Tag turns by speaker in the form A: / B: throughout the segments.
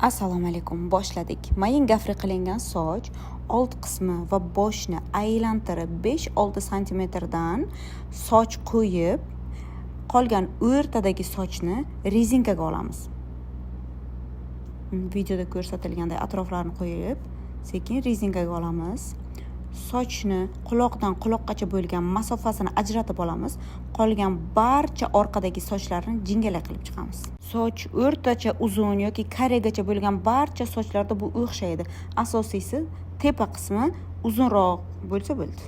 A: Assalomu alaykum, boshladik. Mayin gafri qilingan soch old qismi va boshni aylantirib 5-6 santimetrdan soch qo'yib, qolgan o'rtadagi sochni rezinkaga olamiz. Videoda ko'rsatilganday atroflarini qo'yib, sekin rezinkaga olamiz. Sochni quloqdan quloqqacha bo'lgan masofasini ajratib olamiz. Qolgan barcha orqadagi sochlarni jingalak qilib chiqamiz. Soch o'rtacha uzun yoki karegacha bo'lgan barcha sochlarda bu o'xshaydi. Asosiysi tepa qismi uzunroq bo'lsa bo'ldi.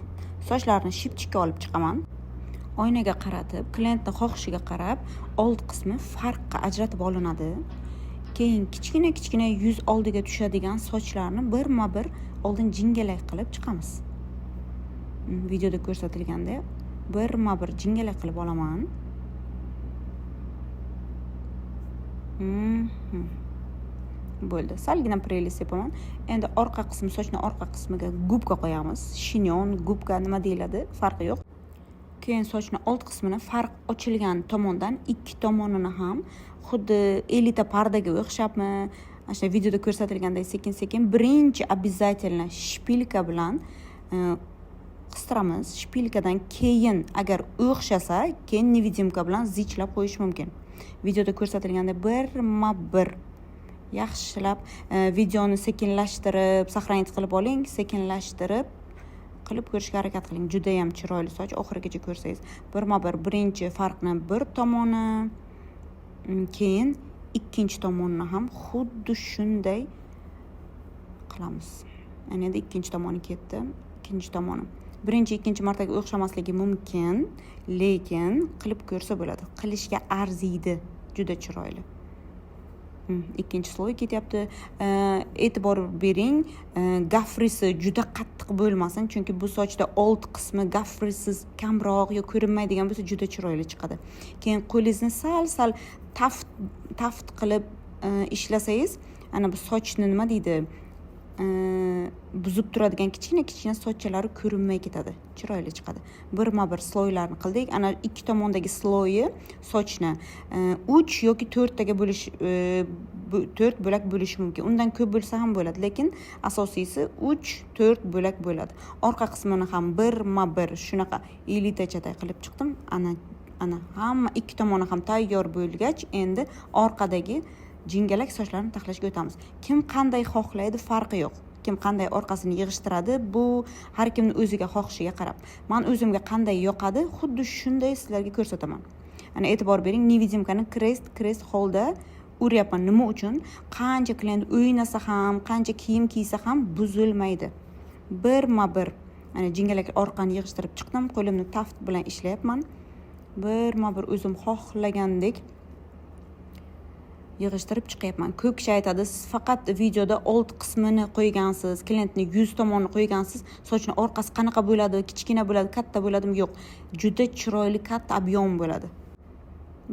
A: Sochlarni shipchikka olib chiqaman. Oynaga qaratib, klientning xohishiga qarab, old qismi farqqa ajratib olinadi. Keyin kichkina yuz oldiga tushadigan sochlarni birma-bir oldin jingalak qilib chiqamiz. Videoda ko'rsatilganda birma-bir jingalak qilib olaman. Bo'ldi. Salgina prellis yapaman. Endi orqa qismi, sochning orqa qismiga gubka qo'yamiz. Shinyon, gubka nima deyiladi, farqi yo'q. Keyin sochning old qismini farq ochilgan tomondan ikki tomonini ham xuddi elita pardaga o'xshabmi, mana videoda ko'rsatilganday sekin-sekin birinchi обязательно shpilka bilan qistiramiz. Shpilkadan keyin agar o'xshasa, keyin nevidimka bilan zichlab qo'yish mumkin. Videoda ko'rsatilganda birma-bir yaxshilab videoni sekinlashtirib, saqlanib qilib oling, sekinlashtirib qilib ko'rishga harakat qiling. Juda ham chiroyli soch, oxirigacha ko'rsangiz. Birma-bir birinchi farqni bir tomoni, keyin ikkinchi tomonni ham xuddi shunday qilamiz. Endi ikkinchi tomoni ketdi, ikkinchi tomoni. Birinchi, ikkinchi martaga o'xshamasligi mumkin, lekin qilib ko'rsa bo'ladi. Qilishga arziydi, juda chiroyli. Ikkinchi sloy ketyapti. E'tibor bering, gafrisi juda qattiq bo'lmasin, chunki bu sochda old qismi gafrisiz kamroq yo ko'rinmaydigan bo'lsa juda chiroyli chiqadi. Keyin qo'lingizni sal taft qilib ishlasangiz, ana bu sochni nima deydi, buzib turadigan kichkina sochchalari ko'rinmay ketadi, chiroyli chiqadi. Birma-bir sloylarni qildik. Ana ikki tomondagi sloyi sochni 3 yoki 4 taga bo'lish, 4 bo'lak bo'lishi mumkin. Undan ko'p bo'lsa ham bo'ladi, lekin asosiysi 3-4 bo'lak bo'ladi. Orqa qismini ham birma-bir shunaqa elitachada qilib chiqdim. Ana hamma ikki tomoni ham tayyor bo'lgach, endi orqadagi jingalak sochlarni taxlashga o'tamiz. Kim qanday xohlaydi, farqi yo'q. Kim qanday orqasini yig'ishtiradi, bu har kimning o'ziga xohishiga qarab. Men o'zimga qanday yoqadi, xuddi shunday sizlarga ko'rsataman. Ana e'tibor bering, nevidimkani crest holda uryapman. Nima uchun? Qancha klient o'ynasa ham, qancha kiyim kiysa ham buzilmaydi. Birma-bir ana jingalak orqani yig'ishtirib chiqdim, qo'limni taft bilan ishlayapman. Birma-bir o'zim xohlagandek yig'ishtirib chiqyapman. Ko'p kishi aytadi, siz faqat videoda old qismini qo'ygansiz, klientning yuz tomonini qo'ygansiz, sochning orqasi qanaqa bo'ladi, kichkina bo'ladi, katta bo'ladimi? Yo'q. Juda chiroyli katta ob'yom bo'ladi.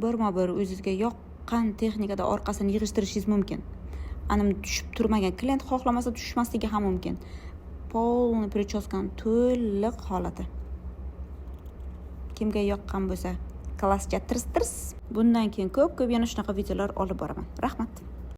A: Birma-bir o'zingizga yoqqan texnikada orqasini yig'ishtirishingiz mumkin. Anim tushib turmagan, klient xohlamasa tushmasligi ham mumkin. Polni prichoskani to'liq holati. Kimga yoqqan bo'lsa, klasscha tirs. Bundan keyin ko'p yana shunaqa videolar olib boraman. Rahmat.